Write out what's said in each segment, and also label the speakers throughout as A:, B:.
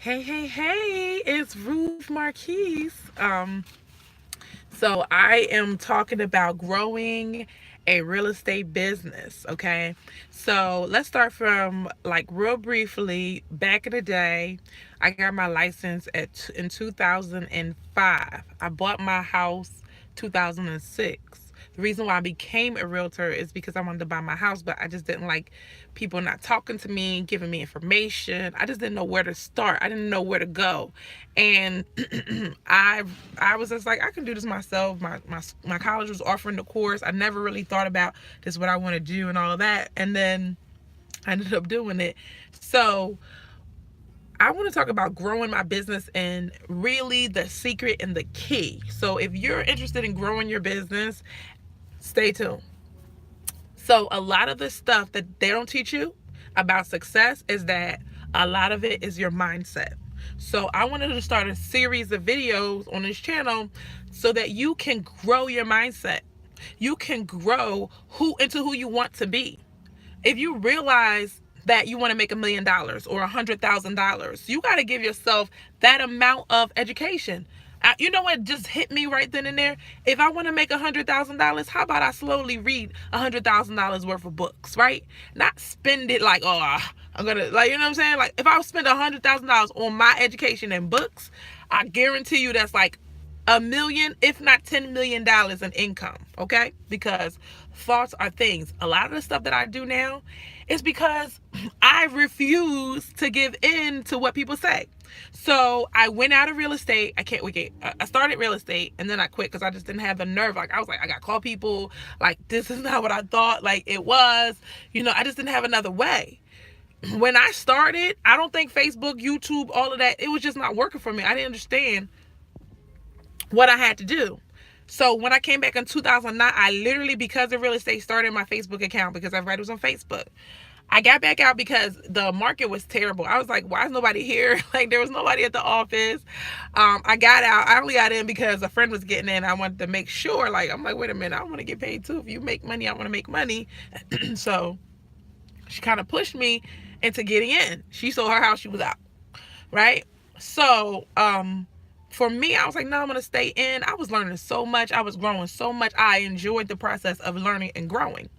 A: Hey, it's Ruth Marquise. So I am talking about growing a real estate business, okay? So let's start from like real briefly. Back in the day, I got my license in 2005. I bought my house 2006. The reason why I became a realtor is because I wanted to buy my house, but I just didn't like people not talking to me, giving me information. I just didn't know where to start. I didn't know where to go. And I I was just like, I can do this myself. My college was offering the course. I never really thought about this, what I want to do and all of that. And then I ended up doing it. So I want to talk about growing my business and really the secret and the key. So if you're interested in growing your business, stay tuned. So a lot of the stuff that they don't teach you about success is that a lot of it is your mindset. So I wanted to start a series of videos on this channel so that you can grow your mindset. You can grow who you want to be. If you realize that you want to make $1 million or $100,000, you got to give yourself that amount of education. You know what just hit me right then and there? If I want to make $100,000, how about I slowly read $100,000 worth of books, right? Not spend it like, oh, I'm gonna, like, you know what I'm saying? Like, if I spend $100,000 on my education and books, I guarantee you that's like a million, if not $10 million in income, okay? Because thoughts are things. A lot of the stuff that I do now is because I refuse to give in to what people say. So I went out of real estate. I can't wait. I started real estate and then I quit because I just didn't have the nerve. Like, I was like, I got to call people. Like, this is not what I thought like it was. I just didn't have another way. When I started, I don't think Facebook, YouTube, all of that, it was just not working for me. I didn't understand what I had to do. So when I came back in 2009, I literally, because of real estate, started my Facebook account because everybody was on Facebook. I got back out because the market was terrible. I was like, why is nobody here? Like, there was nobody at the office. I got out. I only got in because a friend was getting in. I wanted to make sure, like, I'm like, wait a minute, I want to get paid too. If you make money, I want to make money. So she kind of pushed me into getting in. She sold her house. She was out. Right. So, for me, I was like, no, I'm going to stay in. I was learning so much. I was growing so much. I enjoyed the process of learning and growing.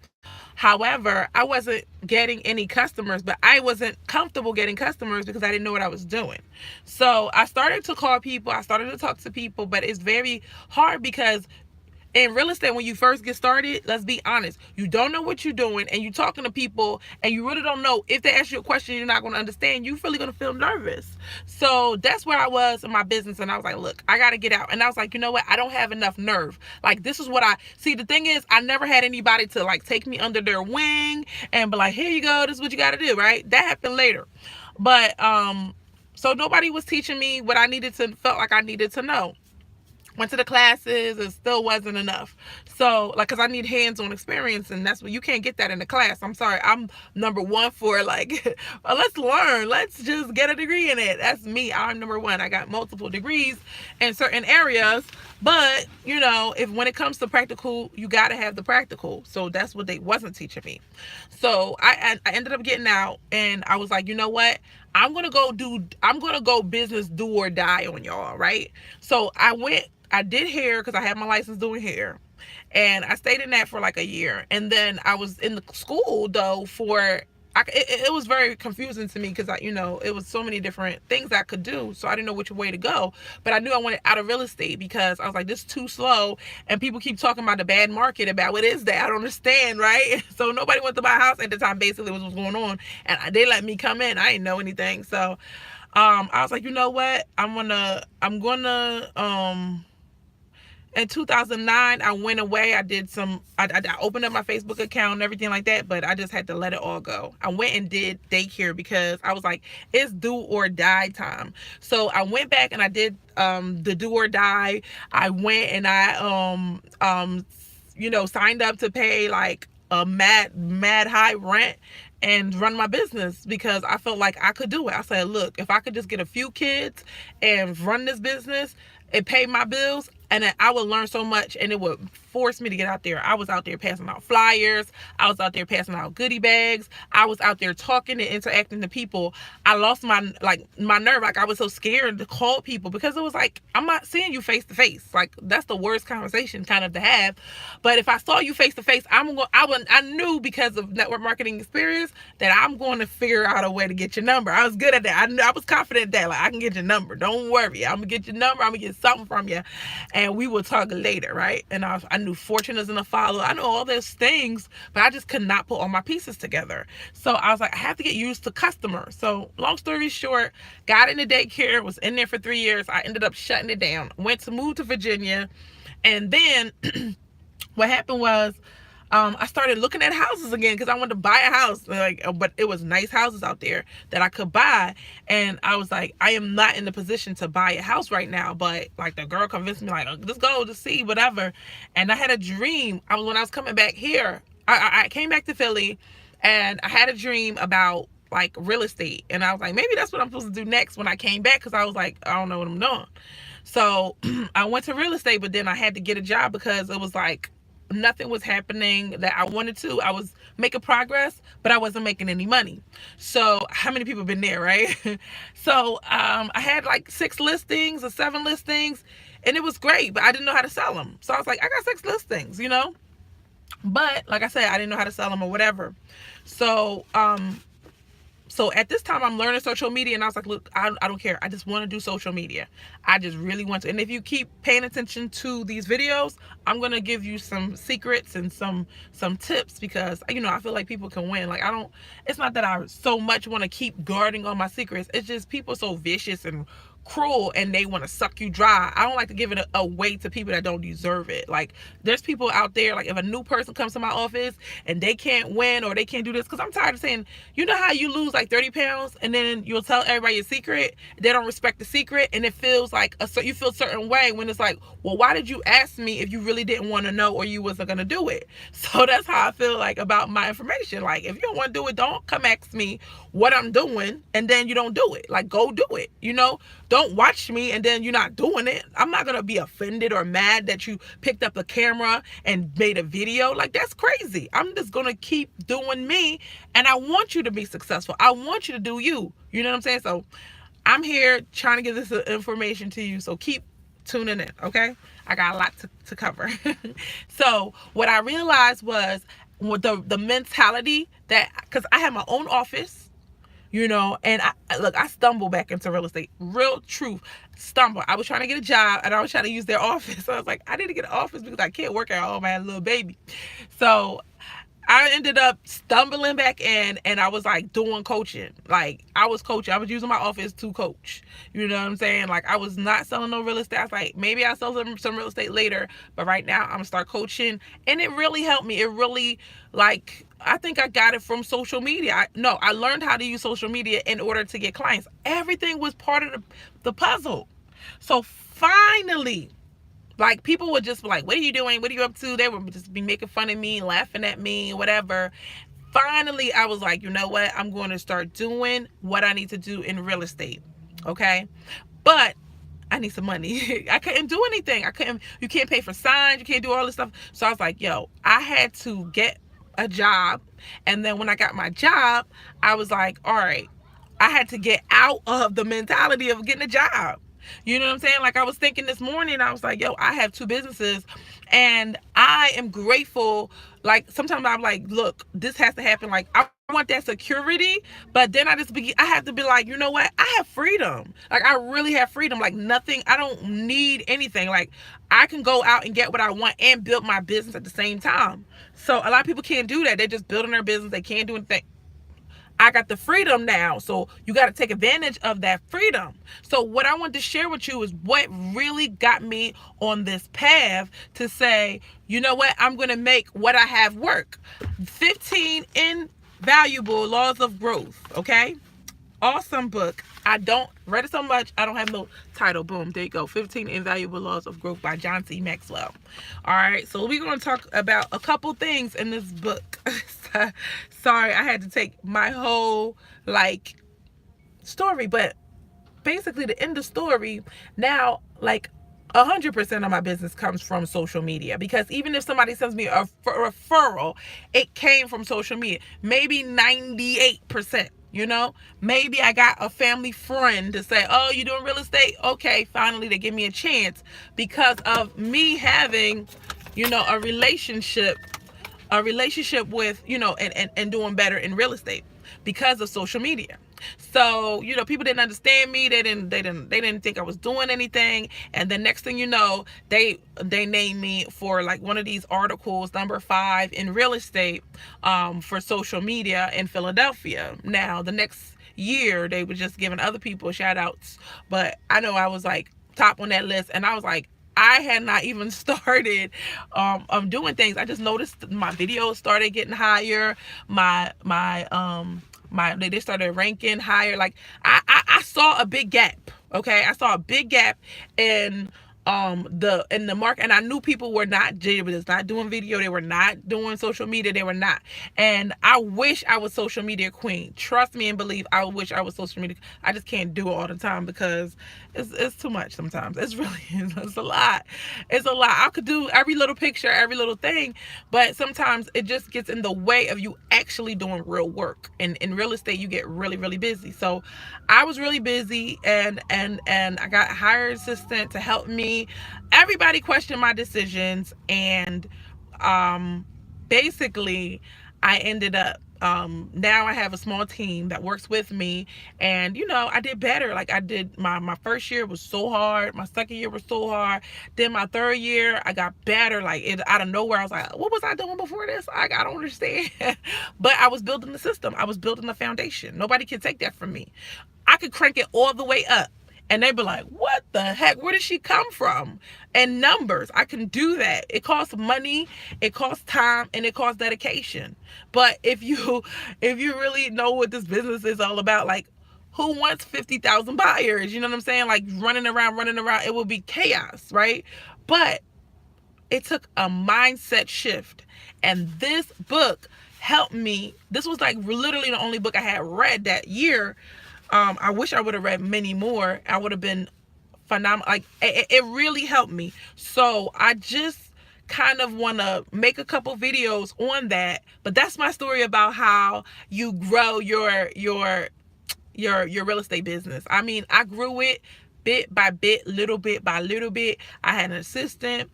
A: However, I wasn't getting any customers, but I wasn't comfortable getting customers because I didn't know what I was doing. So I started to call people. I started to talk to people, but it's very hard because in real estate, when you first get started, let's be honest, you don't know what you're doing and you're talking to people and you really don't know if they ask you a question you're not going to understand. You're really going to feel nervous. So that's where I was in my business, and I was like, look, I got to get out. And I was like, you know what, I don't have enough nerve. Like, this is what I see. The thing is, I never had anybody to like take me under their wing and be like, here you go, this is what you got to do, right? That happened later. But so nobody was teaching me what I needed to, felt like I needed to know. Went to the classes, it still wasn't enough. So, like, because I need hands-on experience, and that's what you can't get that in the class. I'm sorry, I'm number one for like well, let's learn, let's just get a degree in it. That's me. I'm number one. I got multiple degrees in certain areas, but if when it comes to practical, you got to have the practical. So that's what they wasn't teaching me. So I ended up getting out, and I was like, you know what, I'm gonna go business do or die on y'all, right? So I did hair because I had my license doing hair. And I stayed in that for like a year. And then I was in the school though it was very confusing to me because it was so many different things I could do. So I didn't know which way to go. But I knew I wanted out of real estate because I was like, this is too slow. And people keep talking about the bad market, about what is that? I don't understand, right? So nobody went to my house at the time, basically was what's going on. And they let me come in. I didn't know anything. So I was like, you know what? I'm gonna in 2009, I went away. I opened up my Facebook account and everything like that, but I just had to let it all go. I went and did daycare because I was like, it's do or die time. So I went back and I did the do or die. I went and I signed up to pay like a mad high rent and run my business because I felt like I could do it. I said, look, if I could just get a few kids and run this business and pay my bills, and then I would learn so much and it would forced me to get out there. I was out there passing out flyers. I was out there passing out goodie bags. I was out there talking and interacting to people. I lost my nerve. Like, I was so scared to call people because it was like, I'm not seeing you face to face. Like, that's the worst conversation kind of to have. But if I saw you face to face, I knew because of network marketing experience that I'm going to figure out a way to get your number. I was good at that. I was confident that, like, I can get your number. Don't worry. I'm gonna get your number. I'm gonna get something from you, and we will talk later, right? And I knew Fortune is gonna follow. I know all those things, but I just could not put all my pieces together. So I was like, I have to get used to customers. So long story short, got into daycare, was in there for 3 years. I ended up shutting it down. Moved to Virginia, and then what happened was, I started looking at houses again because I wanted to buy a house, like, but it was nice houses out there that I could buy, and I was like, I am not in the position to buy a house right now, but like the girl convinced me, like, just go to see whatever, and I had a dream. When I was coming back here, I came back to Philly, and I had a dream about like real estate, and I was like, maybe that's what I'm supposed to do next when I came back, because I was like, I don't know what I'm doing. So I went to real estate, but then I had to get a job because it was like nothing was happening that I wanted to. I was making progress, but I wasn't making any money. So how many people been there, right? So I had like 6 listings or 7 listings, and it was great, but I didn't know how to sell them. So I was like, I got 6 listings, you know? But like I said, I didn't know how to sell them or whatever. So so at this time, I'm learning social media, and I was like, look, I don't care. I just want to do social media. I just really want to. And if you keep paying attention to these videos, I'm going to give you some secrets and some tips, because, you know, I feel like people can win. Like, it's not that I so much want to keep guarding all my secrets. It's just people are so vicious and cruel, and they want to suck you dry. I don't like to give it away to people that don't deserve it. Like, there's people out there, like, if a new person comes to my office and they can't win or they can't do this, because I'm tired of saying, you know how you lose like 30 pounds and then you'll tell everybody your secret, they don't respect the secret, and it feels like you feel a certain way when it's like, well, why did you ask me if you really didn't want to know or you wasn't going to do it? So that's how I feel like about my information. Like, if you don't want to do it, don't come ask me what I'm doing and then you don't do it. Like, go do it, you know? Don't watch me and then you're not doing it. I'm not going to be offended or mad that you picked up a camera and made a video. Like, that's crazy. I'm just going to keep doing me, and I want you to be successful. I want you to do you. You know what I'm saying? So I'm here trying to give this information to you. So keep tuning in, okay? I got a lot to cover. So what I realized was with the mentality that, because I had my own office, you know, and I stumbled back into real estate. Real truth, stumble. I was trying to get a job, and I was trying to use their office. So I was like, I need to get an office because I can't work at home. I had a little baby. So I ended up stumbling back in, and I was like doing coaching. Like, I was coaching. I was using my office to coach. You know what I'm saying? Like, I was not selling no real estate. I was like, maybe I'll sell some real estate later, but right now I'm gonna start coaching. And it really helped me. It really, like, I think I got it from social media. I learned how to use social media in order to get clients. Everything was part of the puzzle. So finally, like, people would just be like, what are you doing? What are you up to? They would just be making fun of me, laughing at me, whatever. Finally, I was like, you know what? I'm going to start doing what I need to do in real estate. Okay? But I need some money. I couldn't do anything. You can't pay for signs. You can't do all this stuff. So I was like, yo, I had to get a job. And then when I got my job, I was like, all right, I had to get out of the mentality of getting a job. You know what I'm saying? Like, I was thinking this morning, I was like, yo, I have 2 businesses, and I am grateful. Like, sometimes I'm like, look, this has to happen. Like, I want that security, but then I have to be like, you know what? I have freedom. Like, I really have freedom. Like, nothing, I don't need anything. Like, I can go out and get what I want and build my business at the same time. So a lot of people can't do that. They're just building their business. They can't do anything. I got the freedom now, so you got to take advantage of that freedom. So what I want to share with you is what really got me on this path to say, you know what, I'm going to make what I have work. 15 invaluable laws of growth, okay? Awesome book. I don't read it so much, I don't have no title. Boom, there you go. 15 Invaluable Laws of Growth by John C. Maxwell. All right, so we're going to talk about a couple things in this book. Sorry, I had to take my whole, like, story, but basically the end of the story, now, like, 100% of my business comes from social media, because even if somebody sends me a referral, it came from social media. Maybe 98%. Maybe I got a family friend to say, oh, you doing real estate? Okay, finally they give me a chance because of me having, a relationship with, and doing better in real estate because of social media. So, people didn't understand me. They didn't think I was doing anything. And the next thing you know, they named me for like one of these articles, number 5 in real estate, for social media in Philadelphia. Now, the next year, they were just giving other people shout outs. But I know I was like top on that list, and I was like, I had not even started doing things. I just noticed my videos started getting higher. They started ranking higher. Like I saw a big gap. Okay, I saw a big gap in the market, and I knew people were not, they were just not doing video, they were not doing social media, they were not. And I wish I was social media queen. Trust me and believe, I wish I was social media. I just can't do it all the time because it's too much sometimes. It's really it's a lot. It's a lot. I could do every little picture, every little thing, but sometimes it just gets in the way of you actually doing real work. And in real estate, you get really, really busy. So I was really busy, and I got a hired assistant to help me. Everybody questioned my decisions, and um basically I ended up, now I have a small team that works with me, and I did better. Like, I did, my first year was so hard, my second year was so hard, then my third year I got better. Like, it out of nowhere, I was like, what was I doing before this? I don't understand. But I was building the system, I was building the foundation. Nobody can take that from me. I could crank it all the way up, and they'd be like, what the heck, where did she come from? And numbers, I can do that. It costs money, it costs time, and it costs dedication. But if you really know what this business is all about, like, who wants 50,000 buyers? You know what I'm saying? Like, running around, it will be chaos, right? But it took a mindset shift, and this book helped me. This was like literally the only book I had read that year. I wish I would have read many more. I would have been phenomenal. Like, it really helped me. So I just kind of want to make a couple videos on that. But that's my story about how you grow your real estate business. I mean, I grew it bit by bit, little bit by little bit. I had an assistant.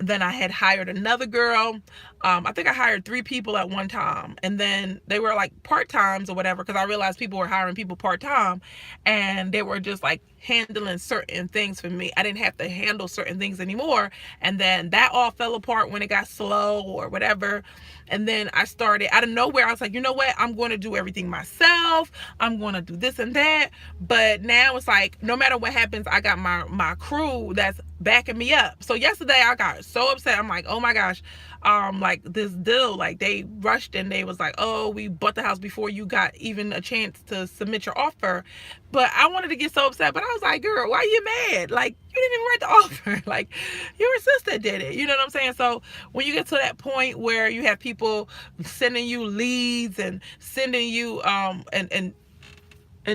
A: Then I had hired another girl. I think I hired 3 people at one time, and then they were like part-times or whatever, because I realized people were hiring people part-time, and they were just like handling certain things for me. I didn't have to handle certain things anymore. And then that all fell apart when it got slow or whatever. And then I started out of nowhere. I was like, you know what? I'm going to do everything myself. I'm going to do this and that. But now it's like, no matter what happens, I got my crew that's backing me up. So yesterday I got so upset. I'm like, oh my gosh. Like, this deal, like, they rushed and they was like, oh, we bought the house before you got even a chance to submit your offer. But I wanted to get so upset, but I was like, girl, why are you mad? Like, you didn't even write the offer. Like, your sister did it. You know what I'm saying? So when you get to that point where you have people sending you leads and sending you and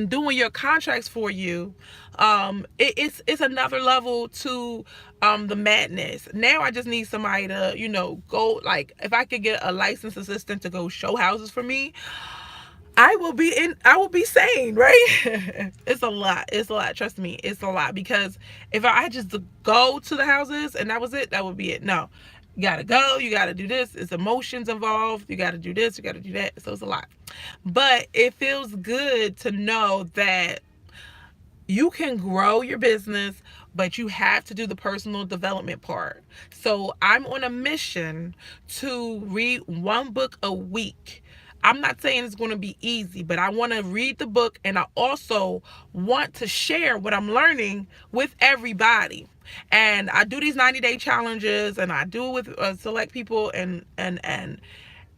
A: doing your contracts for you, it's another level to the madness. Now I just need somebody to, go, like, if I could get a licensed assistant to go show houses for me, I will be sane, right? It's a lot, trust me, it's a lot. Because if I had just to go to the houses and that was it, that would be it. No, you gotta go, you gotta do this, it's emotions involved, you gotta do this, you gotta do that. So it's a lot. But it feels good to know that you can grow your business, but you have to do the personal development part. So I'm on a mission to read 1 book a week. I'm not saying it's going to be easy, but I want to read the book, and I also want to share what I'm learning with everybody. And I do these 90-day challenges, and I do it with select people, and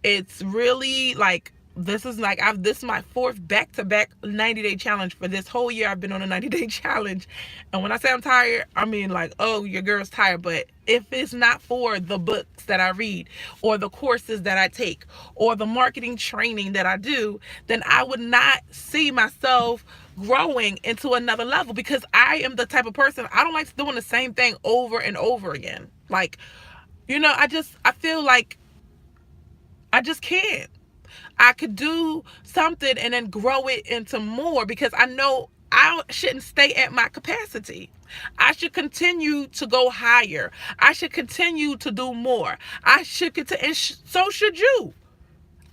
A: it's really like this is like this is my fourth back-to-back 90-day challenge. For this whole year I've been on a 90-day challenge. And when I say I'm tired, I mean like, oh, your girl's tired. But if it's not for the books that I read, or the courses that I take, or the marketing training that I do, then I would not see myself growing into another level, because I am the type of person, I don't like doing the same thing over and over again. Like, I feel like I just can't. I could do something and then grow it into more, because I know I shouldn't stay at my capacity. I should continue to go higher. I should continue to do more. I should continue, and so should you.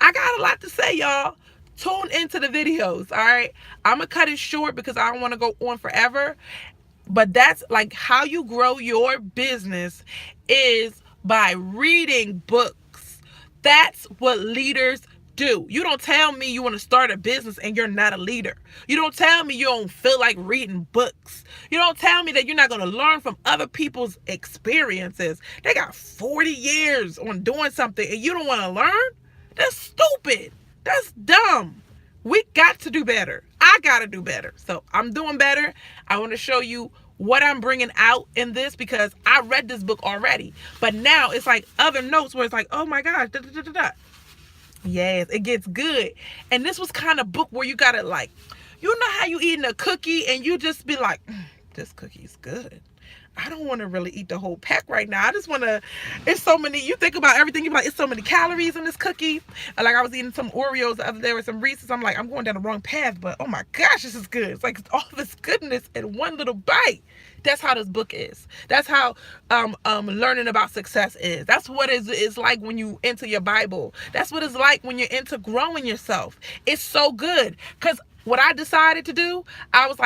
A: I got a lot to say, y'all. Tune into the videos, all right? I'm going to cut it short because I don't want to go on forever. But that's like how you grow your business, is by reading books. That's what leaders do. You don't tell me you want to start a business and you're not a leader. You don't tell me you don't feel like reading books. You don't tell me that you're not going to learn from other people's experiences. They got 40 years on doing something and you don't want to learn? That's stupid. That's dumb. We got to do better. I got to do better. So I'm doing better. I want to show you what I'm bringing out in this, because I read this book already. But now it's like other notes where it's like, oh my gosh, da, da, da, da, da. Yes, it gets good. And this was kind of book where you got to like, you know how you eating a cookie and you just be like, this cookie's good. I don't want to really eat the whole pack right now. I just want to, it's so many, you think about everything, you're like, it's so many calories in this cookie. Like I was eating some Oreos the other day with some Reese's. I'm like, I'm going down the wrong path, but oh my gosh, this is good. It's like all this goodness in one little bite. That's how this book is. That's how learning about success is. That's what it's like when you enter your Bible. That's what it's like when you're into growing yourself. It's so good. Because what I decided to do, I was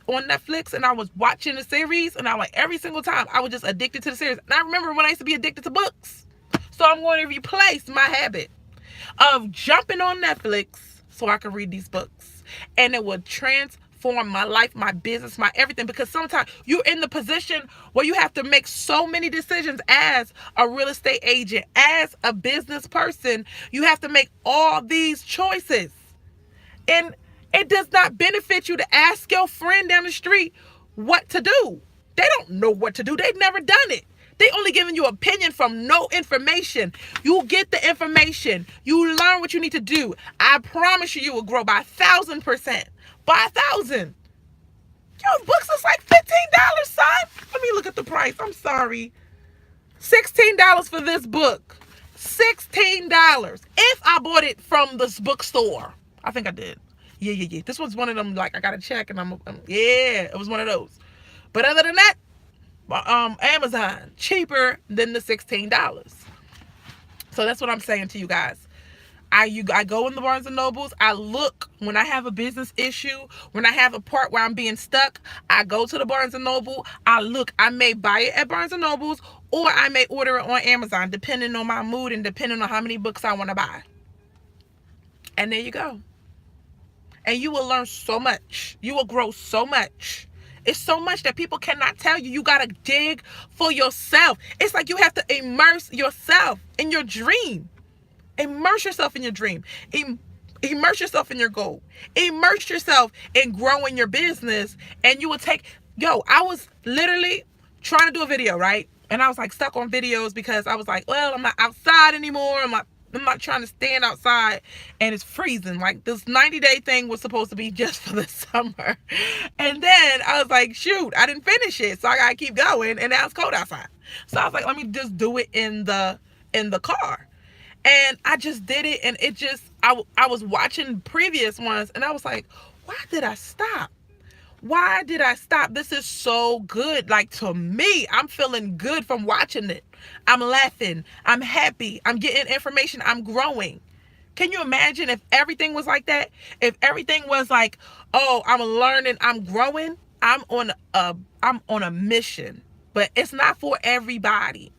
A: on Netflix and I was watching the series, and I like every single time I was just addicted to the series. And I remember when I used to be addicted to books. So I'm going to replace my habit of jumping on Netflix so I can read these books. And it would transform my life, my business, my everything. Because sometimes you're in the position where you have to make so many decisions as a real estate agent, as a business person. You have to make all these choices. And it does not benefit you to ask your friend down the street what to do. They don't know what to do. They've never done it. They only giving you opinion from no information. You get the information. You learn what you need to do. I promise you, you will grow by 1,000%. By 1,000. Yo, books is like $15, son. Let me look at the price. I'm sorry. $16 for this book. $16. If I bought it from this bookstore. I think I did. Yeah. This was one of them, like, I got to check, and yeah, it was one of those. But other than that, Amazon, cheaper than the $16. So that's what I'm saying to you guys. I go in the Barnes and Nobles. I look when I have a business issue, when I have a part where I'm being stuck. I go to the Barnes and Noble. I look. I may buy it at Barnes and Nobles, or I may order it on Amazon, depending on my mood and depending on how many books I want to buy. And there you go. And you will learn so much. You will grow so much. It's so much that people cannot tell you. You got to dig for yourself. It's like you have to immerse yourself in your dream. Immerse yourself in your dream. Immerse yourself in your goal. Immerse yourself in growing your business. And you will I was literally trying to do a video, right? And I was like stuck on videos because I was like, well, I'm not outside anymore. I'm not trying to stand outside, and it's freezing. Like, this 90-day thing was supposed to be just for the summer. And then I was like, shoot, I didn't finish it. So I got to keep going. And now it's cold outside. So I was like, let me just do it in the car. And I just did it. And it just, I was watching previous ones, and I was like, why did I stop? Why did I stop? This is so good. Like, to me, I'm feeling good from watching it. I'm laughing. I'm happy. I'm getting information. I'm growing. Can you imagine if everything was like that? If everything was like, oh, I'm learning, I'm growing. I'm on a mission. But it's not for everybody.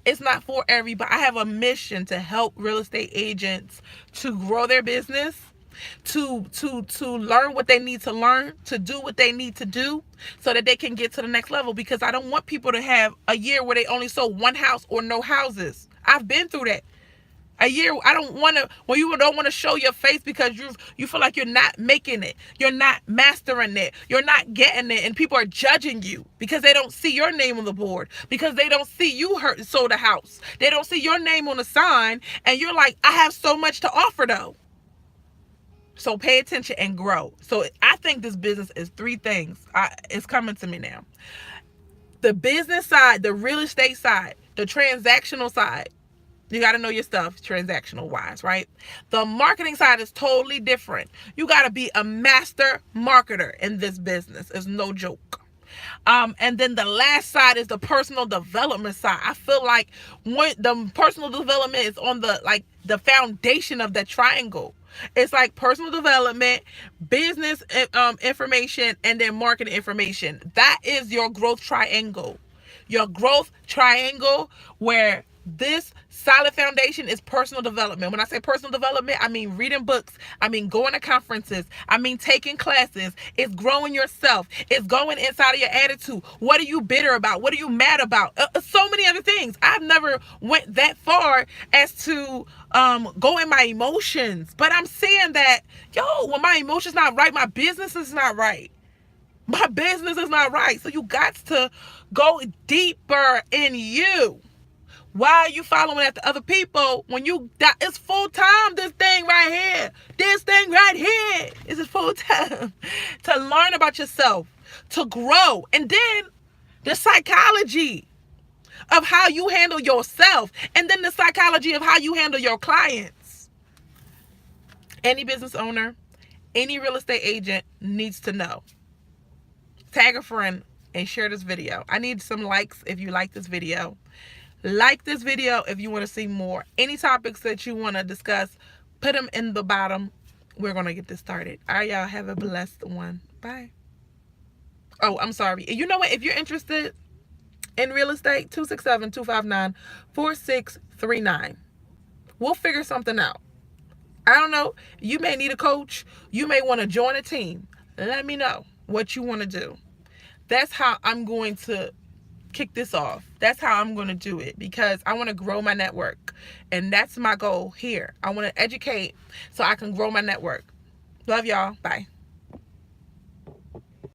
A: It's not for everybody. I have a mission to help real estate agents to grow their business, to learn what they need to learn, to do what they need to do, so that they can get to the next level. Because I don't want people to have a year where they only sold one house or no houses. I've been through that. A year, I don't want to, when you don't want to show your face because you feel like you're not making it, you're not mastering it, you're not getting it, and people are judging you because they don't see your name on the board, because they don't see you sold a house, they don't see your name on the sign, and you're like, I have so much to offer though. So pay attention and grow. So I think this business is three things. It's coming to me now. The business side, the real estate side, the transactional side. You got to know your stuff transactional wise, right? The marketing side is totally different. You got to be a master marketer in this business. It's no joke. And then the last side is the personal development side. I feel like when the personal development is on the foundation of that triangle. It's like personal development, business information, and then marketing information. That is your growth triangle. Your growth triangle, where this solid foundation is personal development. When I say personal development, I mean reading books, I mean going to conferences, I mean taking classes. It's growing yourself. It's going inside of your attitude. What are you bitter about? What are you mad about? So many other things. I've never went that far as to go in my emotions, but I'm saying that, when my emotions not right, my business is not right. My business is not right. So you got to go deeper in you. Why are you following after other people when it's full time? This thing right here. This thing right here is full time. To learn about yourself, to grow. And then the psychology of how you handle yourself. And then the psychology of how you handle your clients. Any business owner, any real estate agent needs to know. Tag a friend and share this video. I need some likes if you like this video. Like this video if you want to see more. Any topics that you want to discuss, put them in the bottom. We're going to get this started. All right, y'all. Have a blessed one. Bye. Oh, I'm sorry. You know what? If you're interested in real estate, 267-259-4639. We'll figure something out. I don't know. You may need a coach. You may want to join a team. Let me know what you want to do. That's how I'm going to kick this off. That's how I'm going to do it, because I want to grow my network, and that's my goal here. I want to educate so I can grow my network. Love y'all. Bye.